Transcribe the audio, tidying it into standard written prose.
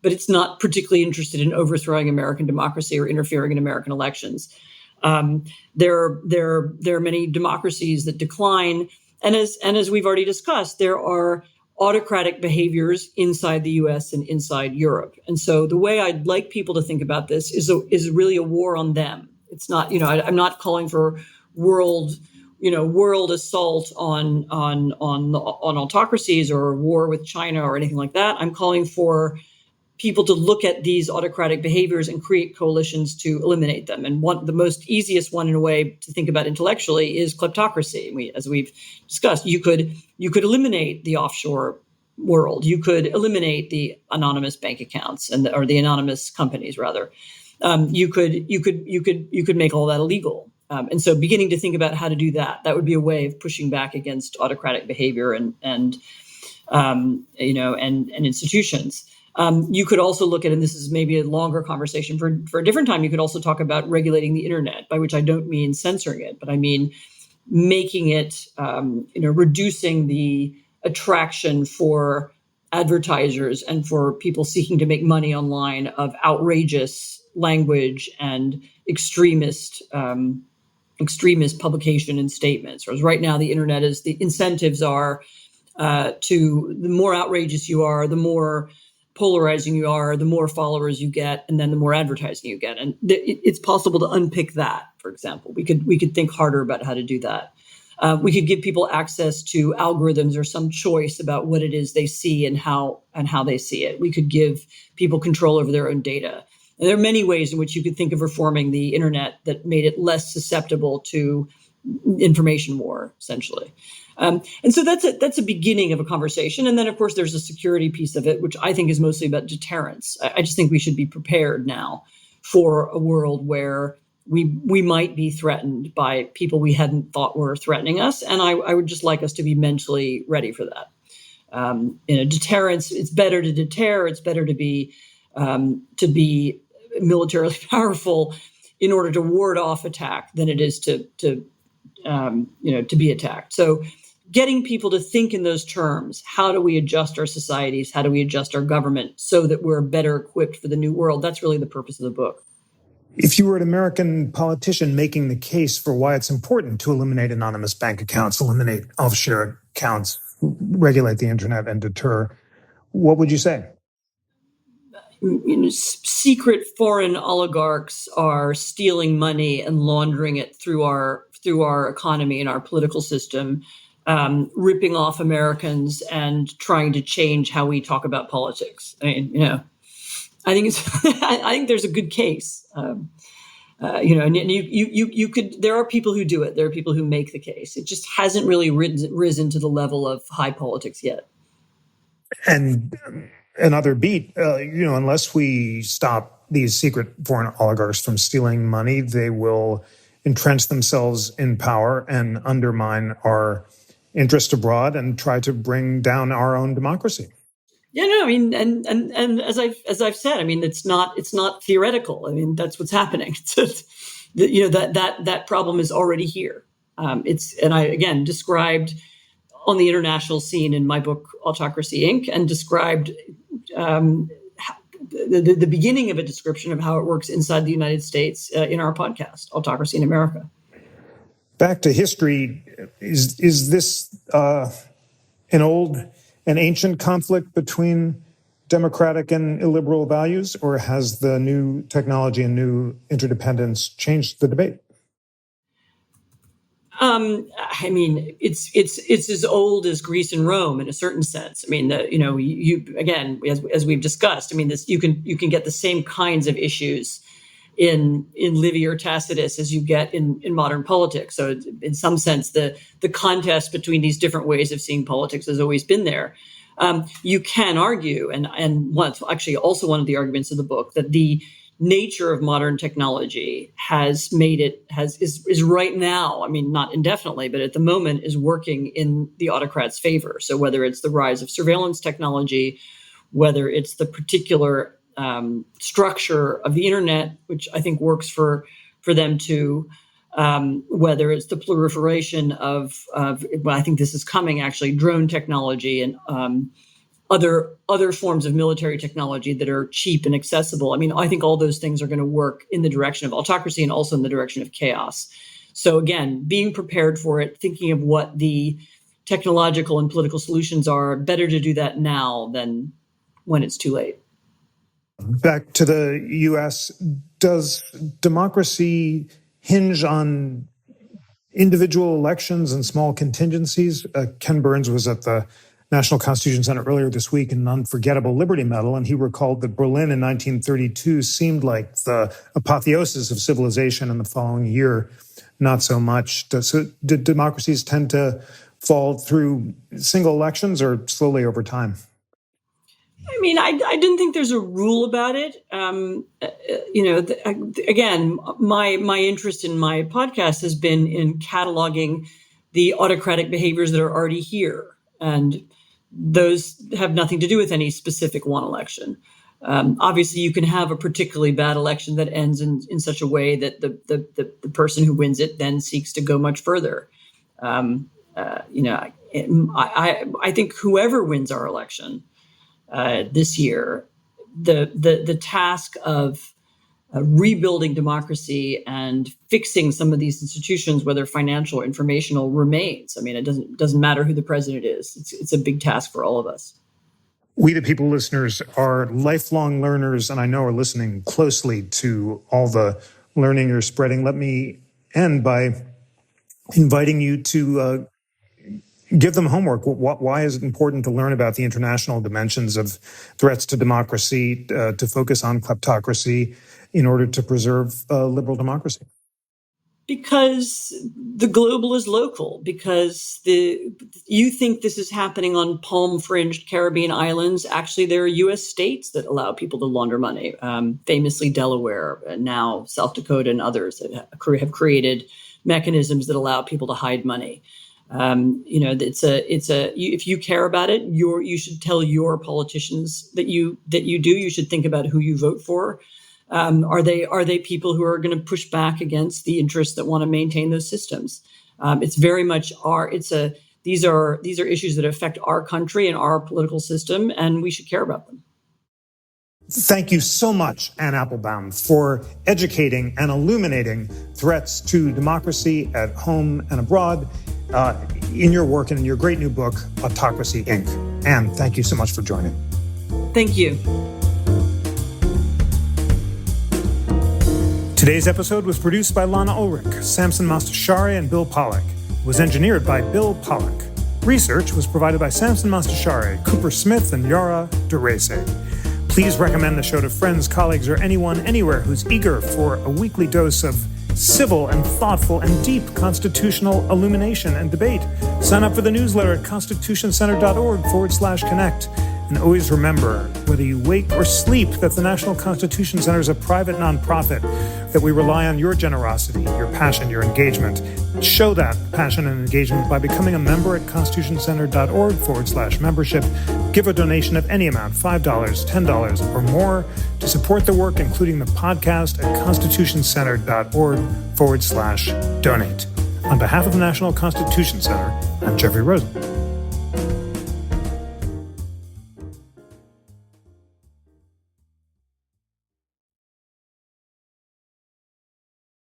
but it's not particularly interested in overthrowing American democracy or interfering in American elections. There are many democracies that decline, and as we've already discussed, there are autocratic behaviors inside the U.S. and inside Europe. And so the way I'd like people to think about this is really a war on them. It's not, I'm not calling for world assault on autocracies or war with China or anything like that. I'm calling for people to look at these autocratic behaviors and create coalitions to eliminate them. And the most easiest one, in a way, to think about intellectually is kleptocracy. As we've discussed, you could eliminate the offshore world. You could eliminate the anonymous bank accounts or the anonymous companies, rather. You could make all that illegal. And so, beginning to think about how to do that would be a way of pushing back against autocratic behavior and institutions. You could also look at, and this is maybe a longer conversation for a different time, you could also talk about regulating the internet, by which I don't mean censoring it, but I mean making it, reducing the attraction for advertisers and for people seeking to make money online of outrageous language and extremist publication and statements. Whereas right now, the internet the incentives are the more outrageous you are, the more polarizing you are, the more followers you get, and then the more advertising you get. And it's possible to unpick that. For example, we could think harder about how to do that. We could give people access to algorithms or some choice about what it is they see and how they see it. We could give people control over their own data. And there are many ways in which you could think of reforming the internet that made it less susceptible to information war, essentially. And so that's a beginning of a conversation. And then, of course, there's a security piece of it, which I think is mostly about deterrence. I just think we should be prepared now for a world where we might be threatened by people we hadn't thought were threatening us. And I would just like us to be mentally ready for that. Deterrence, it's better to deter. It's better to be militarily powerful in order to ward off attack than it is to be attacked. So getting people to think in those terms, how do we adjust our societies? How do we adjust our government so that we're better equipped for the new world? That's really the purpose of the book. If you were an American politician making the case for why it's important to eliminate anonymous bank accounts, eliminate offshore accounts, regulate the internet, and deter, what would you say? Secret foreign oligarchs are stealing money and laundering it through our economy and our political system, ripping off Americans and trying to change how we talk about politics. I mean, I think I think there's a good case. And you could. There are people who do it. There are people who make the case. It just hasn't really risen to the level of high politics yet. And another beat, unless we stop these secret foreign oligarchs from stealing money, they will entrench themselves in power and undermine our interest abroad and try to bring down our own democracy. Yeah, no, I mean, and as I've said, I mean, it's not theoretical. I mean, that's what's happening. That problem is already here. And I again described on the international scene in my book Autocracy Inc. and described the beginning of a description of how it works inside the United States in our podcast, Autocracy in America. Back to history, is this an ancient conflict between democratic and illiberal values, or has the new technology and new interdependence changed the debate? I mean, it's as old as Greece and Rome in a certain sense. I mean, you again, as we've discussed, I mean, you can get the same kinds of issues in Livy or Tacitus as you get in modern politics. So in some sense, the contest between these different ways of seeing politics has always been there. You can argue, and actually also one of the arguments of the book, that the nature of modern technology has made is right now, I mean, not indefinitely, but at the moment is working in the autocrats' favor. So whether it's the rise of surveillance technology, whether it's the particular structure of the internet, which I think works for them too, whether it's the proliferation of I think this is coming actually, drone technology and other forms of military technology that are cheap and accessible. I mean, I think all those things are going to work in the direction of autocracy and also in the direction of chaos. So again, being prepared for it, thinking of what the technological and political solutions are, better to do that now than when it's too late. Back to the U.S., does democracy hinge on individual elections and small contingencies? Ken Burns was at the National Constitution Center earlier this week in an unforgettable Liberty Medal, and he recalled that Berlin in 1932 seemed like the apotheosis of civilization, and the following year, not so much. Did democracies tend to fall through single elections or slowly over time? I mean, I didn't think there's a rule about it. Again, my interest in my podcast has been in cataloging the autocratic behaviors that are already here. And those have nothing to do with any specific one election. Obviously, you can have a particularly bad election that ends in such a way that the person who wins it then seeks to go much further. I think whoever wins our election this year, the task of rebuilding democracy and fixing some of these institutions, whether financial or informational, remains. I mean, it doesn't matter who the president is. It's a big task for all of us. We, the people listeners, are lifelong learners, and I know are listening closely to all the learning you're spreading. Let me end by inviting you to give them homework. Why is it important to learn about the international dimensions of threats to democracy, to focus on kleptocracy in order to preserve liberal democracy? Because the global is local, because you think this is happening on palm-fringed Caribbean islands. Actually, there are U.S. states that allow people to launder money, famously Delaware, and now South Dakota and others that have created mechanisms that allow people to hide money. If you care about it, you should tell your politicians that you do. You should think about who you vote for. Are they people who are going to push back against the interests that want to maintain those systems? It's very much these are issues that affect our country and our political system, and we should care about them. Thank you so much, Anne Applebaum, for educating and illuminating threats to democracy at home and abroad in your work and in your great new book, Autocracy, Inc. Anne, thank you so much for joining. Thank you. Today's episode was produced by Lana Ulrich, Samson Mastashari, and Bill Pollack. It was engineered by Bill Pollack. Research was provided by Samson Mastashari, Cooper Smith, and Yara DeRese. Please recommend the show to friends, colleagues, or anyone anywhere who's eager for a weekly dose of civil and thoughtful and deep constitutional illumination and debate. Sign up for the newsletter at constitutioncenter.org/connect. And always remember, whether you wake or sleep, that the National Constitution Center is a private nonprofit, that we rely on your generosity, your passion, your engagement. Show that passion and engagement by becoming a member at constitutioncenter.org/membership. Give a donation of any amount, $5, $10, or more, to support the work, including the podcast, at constitutioncenter.org/donate. On behalf of the National Constitution Center, I'm Jeffrey Rosen.